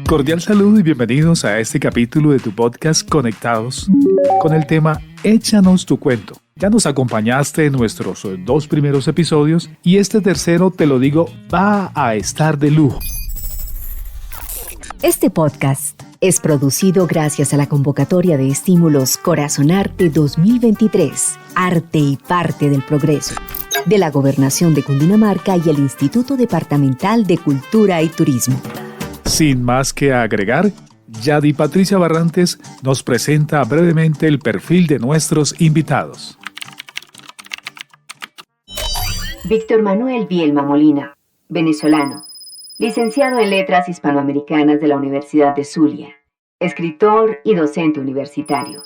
Cordial saludo y bienvenidos a este capítulo de tu podcast Conectados con el tema Échanos tu cuento. Ya nos acompañaste en nuestros 2 primeros episodios y este tercero, te lo digo, va a estar de lujo. Este podcast es producido gracias a la convocatoria de estímulos Corazonarte 2023, Arte y Parte del Progreso, de la Gobernación de Cundinamarca y el Instituto Departamental de Cultura y Turismo. Sin más que agregar, Yadi Patricia Barrantes nos presenta brevemente el perfil de nuestros invitados. Víctor Manuel Bielma Molina, venezolano, licenciado en Letras Hispanoamericanas de la Universidad de Zulia, escritor y docente universitario.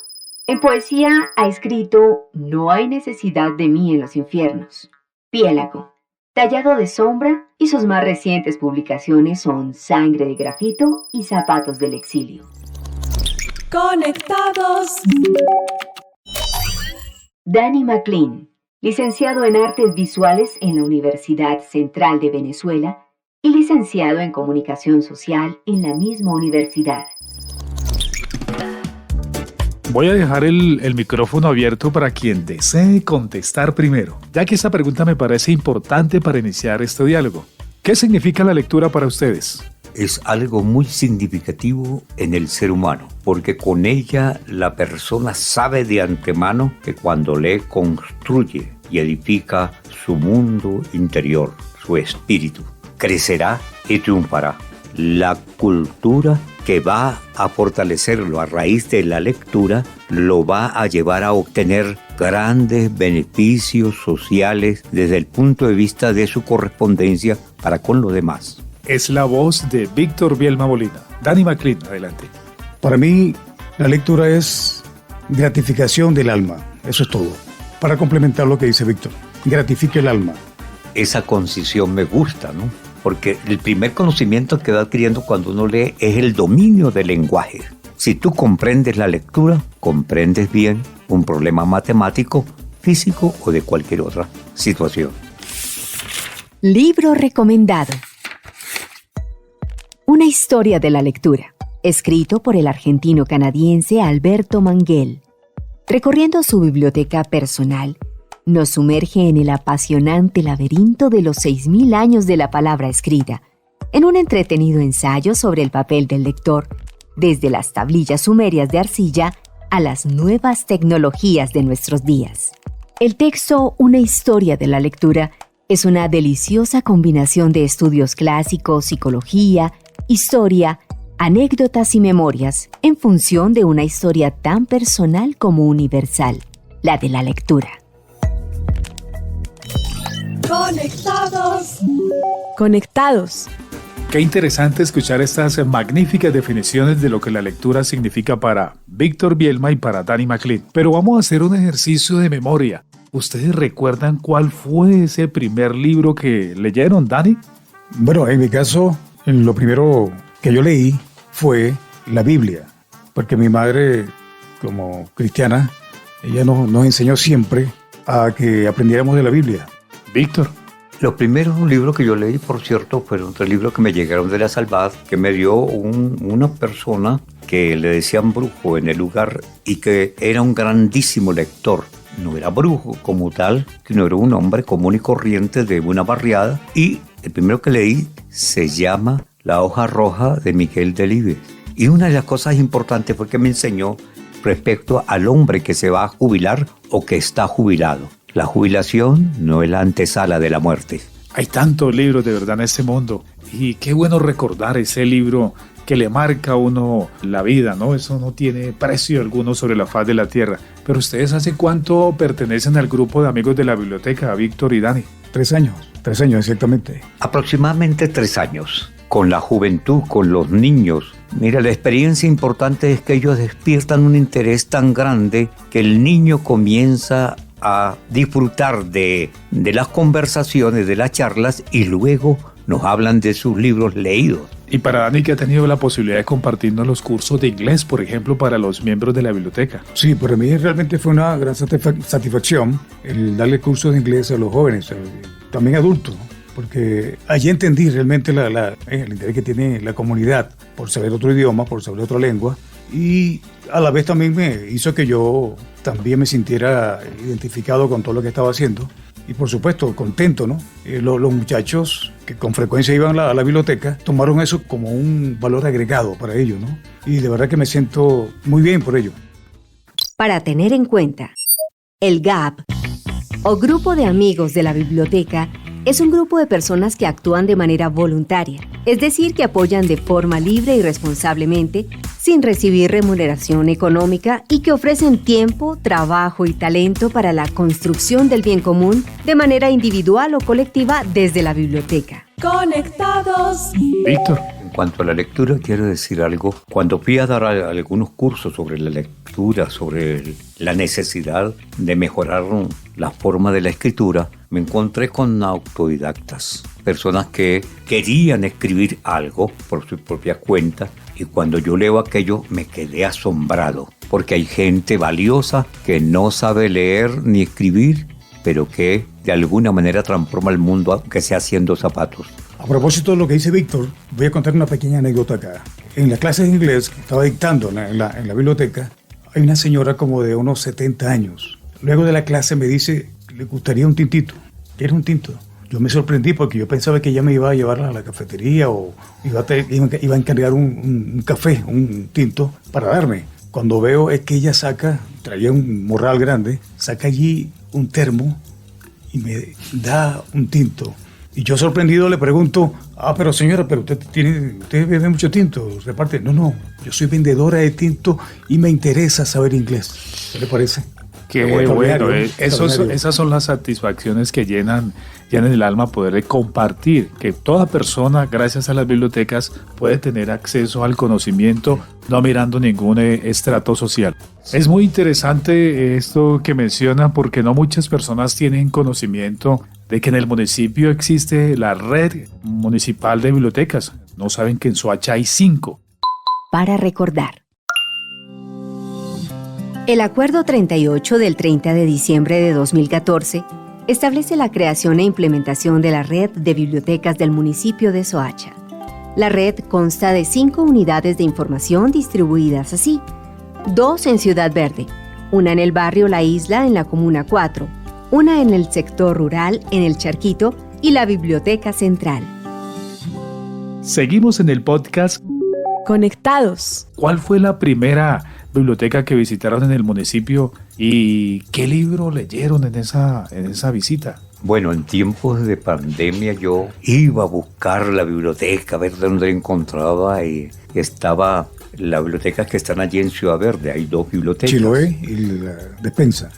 En poesía ha escrito No hay necesidad de mí en los infiernos, Piélago, Tallado de sombra, y sus más recientes publicaciones son Sangre de grafito y Zapatos del exilio. Conectados. Danny McLean, licenciado en Artes Visuales en la Universidad Central de Venezuela y licenciado en Comunicación Social en la misma universidad. Voy a dejar el micrófono abierto para quien desee contestar primero, ya que esta pregunta me parece importante para iniciar este diálogo. ¿Qué significa la lectura para ustedes? Es algo muy significativo en el ser humano, porque con ella la persona sabe de antemano que cuando lee construye y edifica su mundo interior, su espíritu. Crecerá y triunfará. La cultura que va a fortalecerlo a raíz de la lectura lo va a llevar a obtener grandes beneficios sociales desde el punto de vista de su correspondencia para con los demás. Es la voz de Víctor Bielma Molina. Danny McLean, adelante. Para mí, la lectura es gratificación del alma. Eso es todo. Para complementar lo que dice Víctor, gratifica el alma. Esa concisión me gusta, ¿no? Porque el primer conocimiento que va adquiriendo cuando uno lee es el dominio del lenguaje. Si tú comprendes la lectura, comprendes bien un problema matemático, físico o de cualquier otra situación. Libro recomendado. Una historia de la lectura, escrito por el argentino-canadiense Alberto Manguel. Recorriendo su biblioteca personal, nos sumerge en el apasionante laberinto de los 6.000 años de la palabra escrita, en un entretenido ensayo sobre el papel del lector, desde las tablillas sumerias de arcilla a las nuevas tecnologías de nuestros días. El texto Una historia de la lectura es una deliciosa combinación de estudios clásicos, psicología, historia, anécdotas y memorias en función de una historia tan personal como universal, la de la lectura. Conectados. Qué interesante escuchar estas magníficas definiciones de lo que la lectura significa para Víctor Bielma y para Danny McLean. Pero vamos a hacer un ejercicio de memoria. ¿Ustedes recuerdan cuál fue ese primer libro que leyeron, Danny? Bueno, en mi caso, lo primero que yo leí fue la Biblia, porque mi madre, como cristiana, ella nos enseñó siempre a que aprendiéramos de la Biblia. Víctor. Los primeros libros que yo leí, por cierto, fueron 3 libros que me llegaron de la Salvat, que me dio una persona que le decían brujo en el lugar y que era un grandísimo lector. No era brujo como tal, sino era un hombre común y corriente de una barriada. Y el primero que leí se llama La hoja roja de Miguel Delibes. Y una de las cosas importantes fue que me enseñó respecto al hombre que se va a jubilar o que está jubilado. La jubilación no es la antesala de la muerte. Hay tantos libros de verdad en este mundo y qué bueno recordar ese libro que le marca a uno la vida, ¿no? Eso no tiene precio alguno sobre la faz de la tierra. Pero ustedes, ¿hace cuánto pertenecen al grupo de amigos de la biblioteca, Víctor y Danny? 3 años exactamente. Aproximadamente 3 años. Con la juventud, con los niños. Mira, la experiencia importante es que ellos despiertan un interés tan grande que el niño comienza a disfrutar de las conversaciones, de las charlas, y luego nos hablan de sus libros leídos. Y para Danny, que ha tenido la posibilidad de compartirnos los cursos de inglés, por ejemplo, para los miembros de la biblioteca. Sí, para mí realmente fue una gran satisfacción el darle cursos de inglés a los jóvenes, también adultos. porque allí entendí realmente el interés que tiene la comunidad por saber otro idioma, por saber otra lengua, y a la vez también me hizo que yo también me sintiera identificado con todo lo que estaba haciendo. Y por supuesto, contento, ¿no? Los muchachos que con frecuencia iban a la biblioteca tomaron eso como un valor agregado para ellos, ¿no? Y de verdad que me siento muy bien por ello. Para tener en cuenta, el GAB, o Grupo de Amigos de la Biblioteca, es un grupo de personas que actúan de manera voluntaria, es decir, que apoyan de forma libre y responsablemente, sin recibir remuneración económica y que ofrecen tiempo, trabajo y talento para la construcción del bien común de manera individual o colectiva desde la biblioteca. Conectados. Víctor. En cuanto a la lectura, quiero decir algo. Cuando fui a dar algunos cursos sobre la lectura, sobre la necesidad de mejorar la forma de la escritura, me encontré con autodidactas, personas que querían escribir algo por su propia cuenta, y cuando yo leo aquello me quedé asombrado, porque hay gente valiosa que no sabe leer ni escribir, pero que de alguna manera transforma el mundo, aunque sea haciendo zapatos. A propósito de lo que dice Víctor, voy a contar una pequeña anécdota acá. En la clase de inglés que estaba dictando en la biblioteca, hay una señora como de unos 70 años. Luego de la clase me dice, le gustaría un tintito. ¿Quieres un tinto? Yo me sorprendí porque yo pensaba que ella me iba a llevar a la cafetería o iba a encargar un café, un tinto para darme. Cuando veo es que ella traía un morral grande, saca allí un termo y me da un tinto. Y yo sorprendido le pregunto, pero señora, pero usted bebe mucho tinto, reparte. No, yo soy vendedora de tinto y me interesa saber inglés. ¿Qué le parece? Qué bueno, esas son las satisfacciones que llenan el alma, poder compartir, que toda persona, gracias a las bibliotecas, puede tener acceso al conocimiento, no mirando ningún estrato social. Es muy interesante esto que menciona, porque no muchas personas tienen conocimiento de que en el municipio existe la red municipal de bibliotecas. No saben que en Soacha hay 5. Para recordar. El Acuerdo 38 del 30 de diciembre de 2014 establece la creación e implementación de la red de bibliotecas del municipio de Soacha. La red consta de 5 unidades de información distribuidas así: 2 en Ciudad Verde, una en el barrio La Isla en la Comuna 4, una en el sector rural en el Charquito y la Biblioteca Central. Seguimos en el podcast Conectados. ¿Cuál fue la primera biblioteca que visitaron en el municipio y qué libro leyeron en esa visita? Bueno, en tiempos de pandemia yo iba a buscar la biblioteca, a ver dónde la encontraba, y estaba la biblioteca que están allí en Ciudad Verde. Hay 2 bibliotecas. Chiloé y la despensa.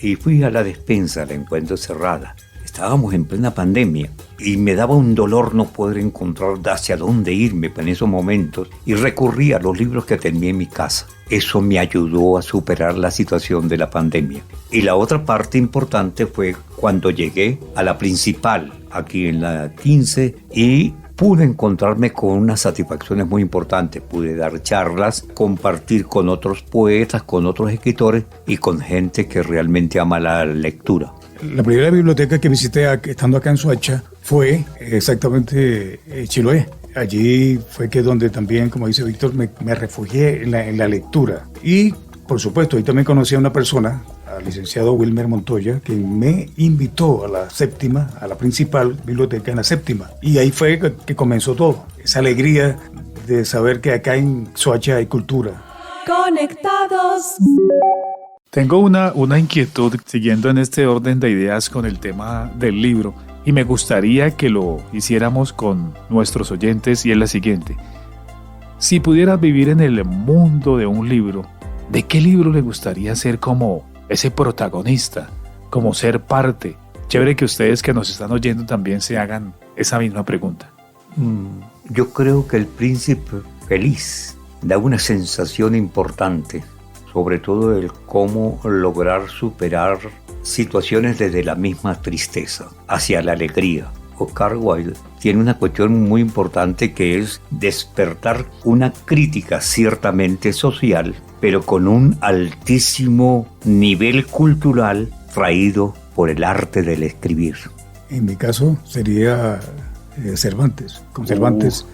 Y fui a la despensa, la encuentro cerrada. Estábamos en plena pandemia y me daba un dolor no poder encontrar hacia dónde irme en esos momentos, y recurrí a los libros que tenía en mi casa. Eso me ayudó a superar la situación de la pandemia. Y la otra parte importante fue cuando llegué a la principal, aquí en la 15, y pude encontrarme con unas satisfacciones muy importantes. Pude dar charlas, compartir con otros poetas, con otros escritores y con gente que realmente ama la lectura. La primera biblioteca que visité estando acá en Soacha fue exactamente Chiloé. Allí fue que donde también, como dice Víctor, me refugié en la lectura. Y, por supuesto, ahí también conocí a una persona, al licenciado Wilmer Montoya, que me invitó a la séptima, a la principal biblioteca en la séptima. Y ahí fue que comenzó todo. Esa alegría de saber que acá en Soacha hay cultura. Conectados. Tengo una inquietud siguiendo en este orden de ideas con el tema del libro, y me gustaría que lo hiciéramos con nuestros oyentes, y es la siguiente. Si pudieras vivir en el mundo de un libro, ¿de qué libro le gustaría ser como ese protagonista, como ser parte? Chévere que ustedes que nos están oyendo también se hagan esa misma pregunta. Yo creo que El Príncipe Feliz da una sensación importante, sobre todo el cómo lograr superar situaciones desde la misma tristeza hacia la alegría. Oscar Wilde tiene una cuestión muy importante, que es despertar una crítica ciertamente social, pero con un altísimo nivel cultural traído por el arte del escribir. En mi caso sería Cervantes. Con Cervantes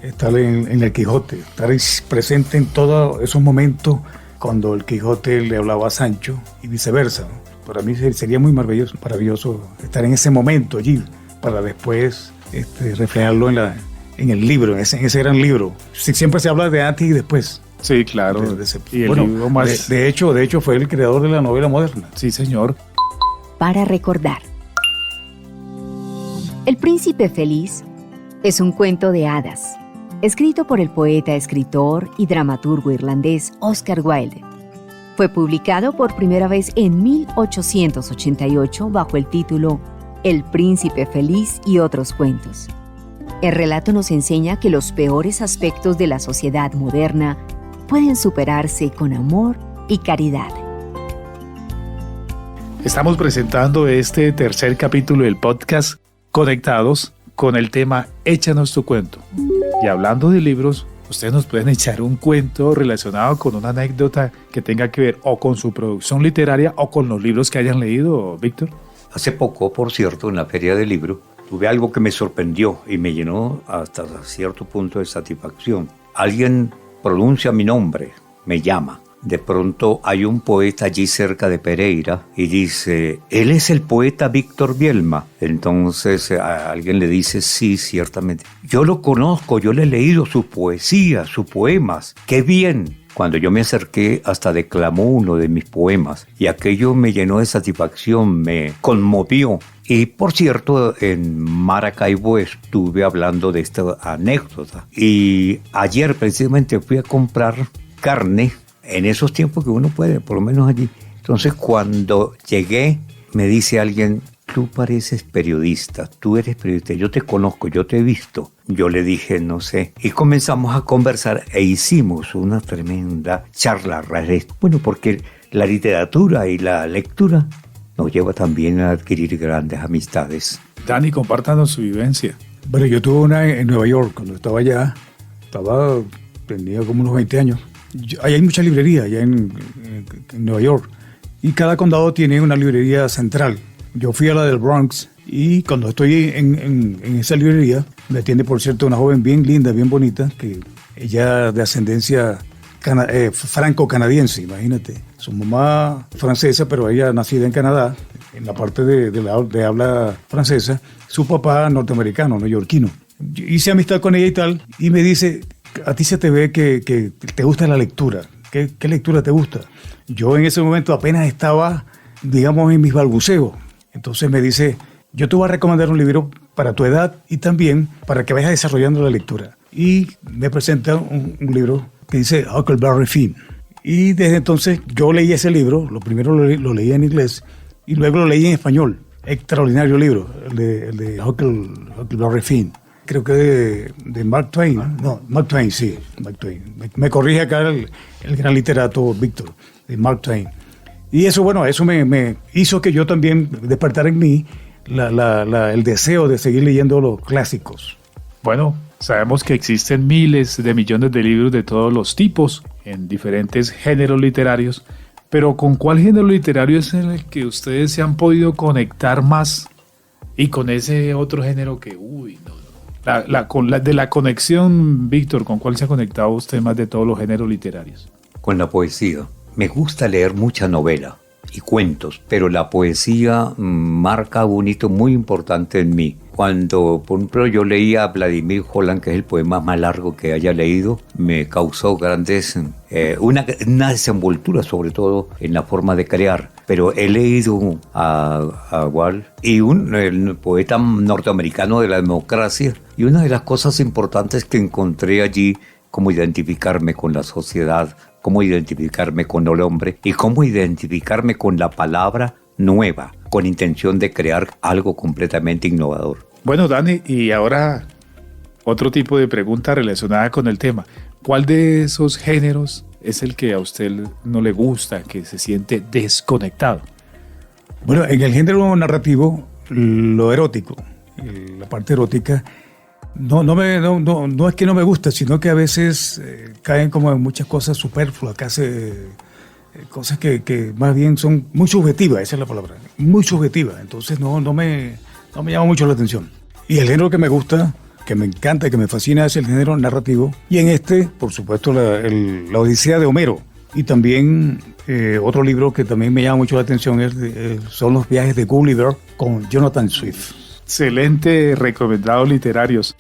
estar en el Quijote, estar presente en todos esos momentos cuando el Quijote le hablaba a Sancho y viceversa, ¿no? Para mí sería muy maravilloso estar en ese momento allí para después reflejarlo en el libro, en ese gran libro. Siempre se habla de antes y después. Sí, claro. Y el libro más... de hecho fue el creador de la novela moderna. Sí, señor. Para recordar. El Príncipe Feliz es un cuento de hadas, escrito por el poeta, escritor y dramaturgo irlandés Oscar Wilde. Fue publicado por primera vez en 1888 bajo el título El Príncipe Feliz y otros cuentos. El relato nos enseña que los peores aspectos de la sociedad moderna pueden superarse con amor y caridad. Estamos presentando este tercer capítulo del podcast Conectados con el tema Échanos tu cuento. Y hablando de libros, ustedes nos pueden echar un cuento relacionado con una anécdota que tenga que ver o con su producción literaria o con los libros que hayan leído, Víctor. Hace poco, por cierto, en la feria del libro, tuve algo que me sorprendió y me llenó hasta cierto punto de satisfacción. Alguien pronuncia mi nombre, me llama. De pronto hay un poeta allí cerca de Pereira y dice, él es el poeta Víctor Bielma. Entonces a alguien le dice, sí, ciertamente. Yo lo conozco, yo le he leído sus poesías, sus poemas. ¡Qué bien! Cuando yo me acerqué, hasta declamó uno de mis poemas y aquello me llenó de satisfacción, me conmovió. Y por cierto, en Maracaibo estuve hablando de esta anécdota. Y ayer precisamente fui a comprar carne. En esos tiempos que uno puede, por lo menos allí. Entonces, cuando llegué, me dice alguien, tú pareces periodista, tú eres periodista, yo te conozco, yo te he visto. Yo le dije, no sé. Y comenzamos a conversar e hicimos una tremenda charla. Bueno, porque la literatura y la lectura nos lleva también a adquirir grandes amistades. Dani, compártanos su vivencia. Bueno, yo tuve una en Nueva York, cuando estaba allá, tenía como unos 20 años. Ahí hay mucha librería, allá en Nueva York, y cada condado tiene una librería central. Yo fui a la del Bronx y cuando estoy en esa librería, me atiende, por cierto, una joven bien linda, bien bonita, que ella de ascendencia franco-canadiense, imagínate. Su mamá francesa, pero ella nacida en Canadá, en la parte de habla francesa. Su papá norteamericano, neoyorquino. Hice amistad con ella y tal, y me dice, a ti se te ve que te gusta la lectura. ¿Qué lectura te gusta? Yo en ese momento apenas estaba, digamos, en mis balbuceos. Entonces me dice, yo te voy a recomendar un libro para tu edad y también para que vayas desarrollando la lectura. Y me presenta un libro que dice Huckleberry Finn. Y desde entonces yo leí ese libro, lo primero lo leí en inglés y luego lo leí en español. Extraordinario libro, el de Huckleberry Finn. Creo que de Mark Twain. No, Mark Twain, sí, Mark Twain. Me corrige acá el gran literato Víctor, de Mark Twain. Y eso, bueno, eso me hizo que yo también despertara en mí el deseo de seguir leyendo los clásicos. Bueno, sabemos que existen miles de millones de libros de todos los tipos, en diferentes géneros literarios, pero ¿con cuál género literario es en el que ustedes se han podido conectar más? Y con ese otro género que, de la conexión, Víctor, ¿con cuál se ha conectado usted más de todos los géneros literarios? Con la poesía. Me gusta leer mucha novela y cuentos, pero la poesía marca un hito muy importante en mí. Cuando, por ejemplo, yo leía a Vladimir Holland, que es el poema más largo que haya leído, me causó una desenvoltura, sobre todo en la forma de crear. Pero he leído a Walt y el poeta norteamericano de la democracia, y una de las cosas importantes que encontré allí, cómo identificarme con la sociedad, cómo identificarme con el hombre y cómo identificarme con la palabra nueva, con intención de crear algo completamente innovador. Bueno, Dani, y ahora otro tipo de pregunta relacionada con el tema. ¿Cuál de esos géneros es el que a usted no le gusta, que se siente desconectado? Bueno, en el género narrativo, lo erótico, la parte erótica, no es que no me gusta, sino que a veces caen como en muchas cosas superfluas, cosas que más bien son muy subjetivas, esa es la palabra, muy subjetivas. Entonces no me no me llama mucho la atención. Y el género que me gusta, que me encanta, que me fascina, es el género narrativo. Y en este, por supuesto, la Odisea de Homero. Y también otro libro que también me llama mucho la atención son los viajes de Gulliver con Jonathan Swift. Excelente recomendados literarios.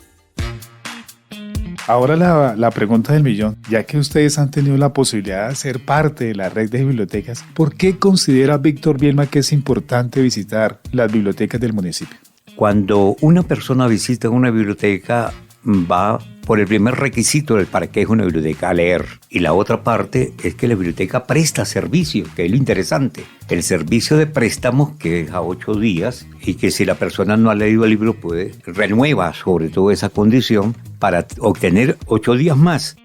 Ahora la pregunta del millón, ya que ustedes han tenido la posibilidad de ser parte de la red de bibliotecas, ¿por qué considera Víctor Bielma que es importante visitar las bibliotecas del municipio? Cuando una persona visita una biblioteca, va por el primer requisito del para qué es una biblioteca, a leer. Y la otra parte es que la biblioteca presta servicio, que es lo interesante. El servicio de préstamos, que es a 8 días, y que si la persona no ha leído el libro, renueva sobre todo esa condición para obtener 8 días más.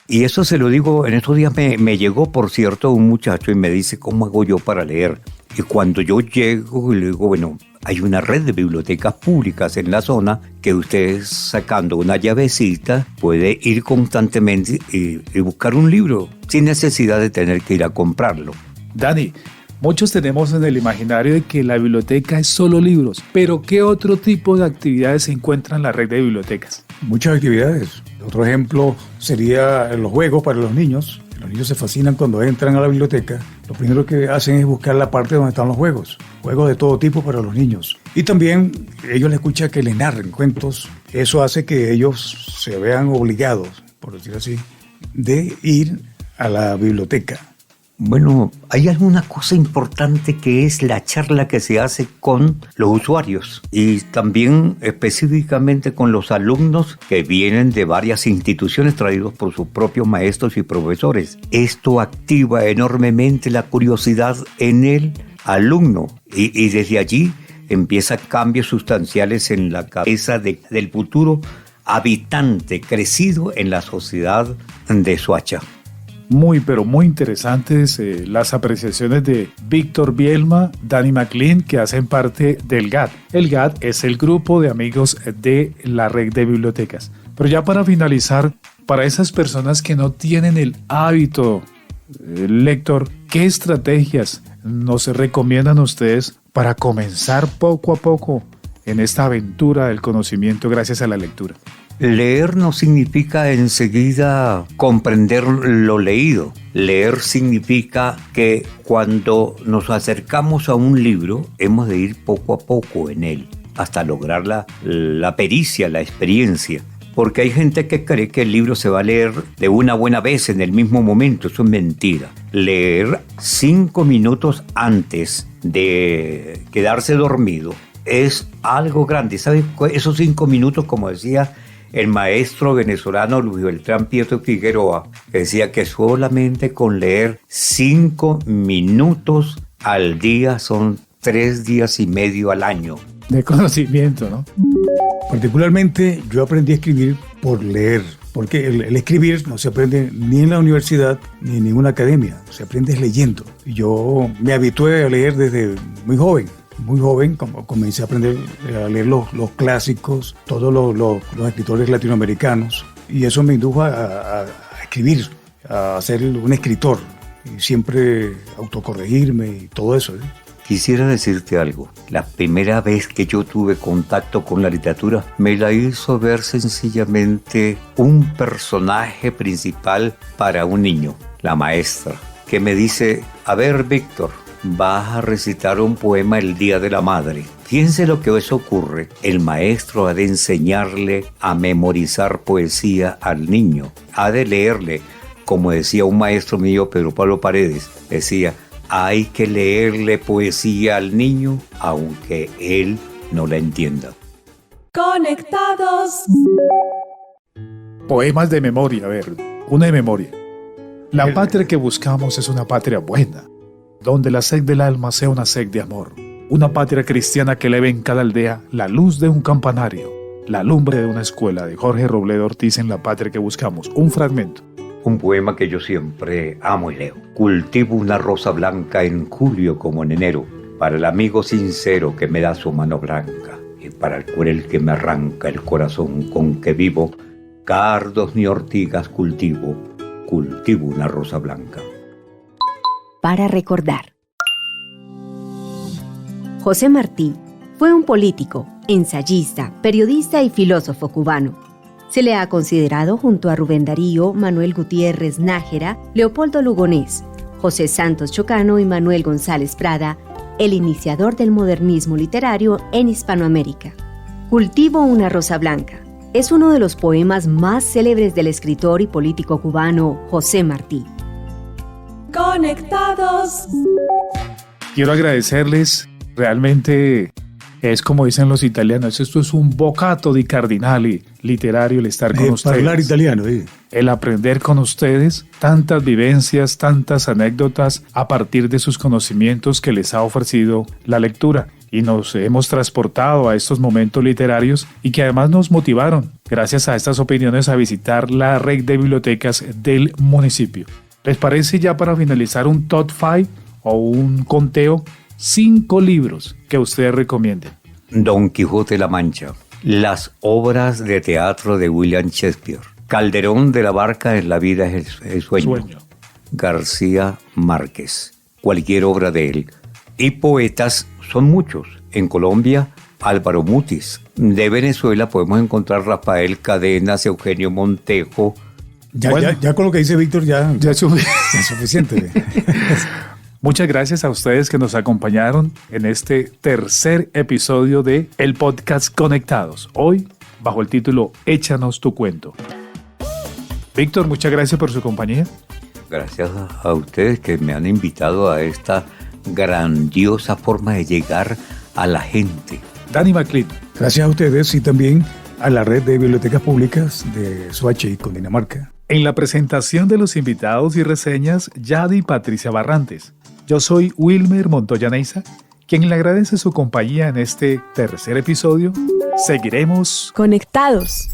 Y eso se lo digo, en estos días me llegó, por cierto, un muchacho y me dice, ¿cómo hago yo para leer? Y cuando yo llego y le digo, bueno, hay una red de bibliotecas públicas en la zona que usted sacando una llavecita puede ir constantemente y buscar un libro sin necesidad de tener que ir a comprarlo. Dani, muchos tenemos en el imaginario de que la biblioteca es solo libros, pero ¿qué otro tipo de actividades se encuentran en la red de bibliotecas? Muchas actividades. Otro ejemplo sería los juegos para los niños. Los niños se fascinan cuando entran a la biblioteca. Lo primero que hacen es buscar la parte donde están los juegos. Juegos de todo tipo para los niños. Y también ellos les escuchan que les narren cuentos. Eso hace que ellos se vean obligados, por decir así, de ir a la biblioteca. Bueno, hay alguna cosa importante que es la charla que se hace con los usuarios y también específicamente con los alumnos que vienen de varias instituciones traídos por sus propios maestros y profesores. Esto activa enormemente la curiosidad en el alumno y desde allí empiezan cambios sustanciales en la cabeza del futuro habitante crecido en la sociedad de Soacha. Muy, pero muy interesantes las apreciaciones de Víctor Bielma, Dani McLean, que hacen parte del GAD. El GAD es el grupo de amigos de la red de bibliotecas. Pero ya para finalizar, para esas personas que no tienen el hábito lector, ¿qué estrategias nos recomiendan ustedes para comenzar poco a poco en esta aventura del conocimiento gracias a la lectura? Leer no significa enseguida comprender lo leído. Leer significa que cuando nos acercamos a un libro, hemos de ir poco a poco en él, hasta lograr la pericia, la experiencia. Porque hay gente que cree que el libro se va a leer de una buena vez en el mismo momento. Eso es mentira. Leer 5 minutos antes de quedarse dormido es algo grande. ¿Sabes? Esos 5 minutos, como decía el maestro venezolano Luis Beltrán Pietro Figueroa, decía que solamente con leer 5 minutos al día son 3 días y medio al año. De conocimiento, ¿no? Particularmente yo aprendí a escribir por leer, porque el escribir no se aprende ni en la universidad ni en ninguna academia, se aprende leyendo. Yo me habitué a leer desde muy joven. Muy joven, comencé a aprender a leer los clásicos, todos los escritores latinoamericanos, y eso me indujo a escribir, a ser un escritor, y siempre autocorregirme y todo eso. Quisiera decirte algo. La primera vez que yo tuve contacto con la literatura me la hizo ver sencillamente un personaje principal para un niño, la maestra, que me dice, a ver, Víctor, vas a recitar un poema el Día de la Madre. Fíjense lo que eso ocurre. El maestro ha de enseñarle a memorizar poesía al niño. Ha de leerle, como decía un maestro mío, Pedro Pablo Paredes, decía, hay que leerle poesía al niño aunque él no la entienda. Conectados. Poemas de memoria, a ver, una de memoria. La patria que buscamos es una patria buena, donde la sed del alma sea una sed de amor. Una patria cristiana que eleve en cada aldea la luz de un campanario, la lumbre de una escuela, de Jorge Robledo Ortiz en La patria que buscamos. Un fragmento. Un poema que yo siempre amo y leo. Cultivo una rosa blanca en julio como en enero, para el amigo sincero que me da su mano blanca, y para el cruel que me arranca el corazón con que vivo, cardos ni ortigas cultivo una rosa blanca. Para recordar. José Martí fue un político, ensayista, periodista y filósofo cubano. Se le ha considerado junto a Rubén Darío, Manuel Gutiérrez Nájera, Leopoldo Lugonés, José Santos Chocano y Manuel González Prada, el iniciador del modernismo literario en Hispanoamérica. Cultivo una rosa blanca es uno de los poemas más célebres del escritor y político cubano José Martí. Conectados. Quiero agradecerles, realmente es como dicen los italianos, esto es un bocato di cardinali literario el estar con ustedes. Hablar italiano, El aprender con ustedes tantas vivencias, tantas anécdotas a partir de sus conocimientos que les ha ofrecido la lectura. Y nos hemos transportado a estos momentos literarios y que además nos motivaron, gracias a estas opiniones, a visitar la red de bibliotecas del municipio. ¿Les parece ya para finalizar un top 5 o un conteo? 5 libros que ustedes recomienden. Don Quijote de la Mancha, las obras de teatro de William Shakespeare, Calderón de la Barca en La vida es el sueño, García Márquez, cualquier obra de él. Y poetas son muchos. En Colombia, Álvaro Mutis. De Venezuela podemos encontrar Rafael Cadenas, Eugenio Montejo. Ya con lo que dice Víctor ya es suficiente. Muchas gracias a ustedes que nos acompañaron en este tercer episodio de el podcast Conectados. Hoy, bajo el título Échanos tu cuento. Víctor, muchas gracias por su compañía. Gracias a ustedes que me han invitado a esta grandiosa forma de llegar a la gente. Danny McLean. Gracias a ustedes y también a la red de bibliotecas públicas de Soacha y Cundinamarca. En la presentación de los invitados y reseñas, Yadi Patricia Barrantes. Yo soy Wilmer Montoya Neiza, quien le agradece su compañía en este tercer episodio. Seguiremos Conectados.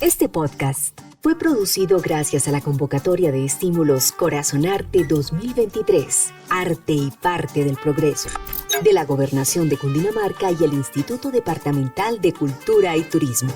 Este podcast fue producido gracias a la convocatoria de estímulos Corazonarte 2023, Arte y Parte del Progreso, de la Gobernación de Cundinamarca y el Instituto Departamental de Cultura y Turismo.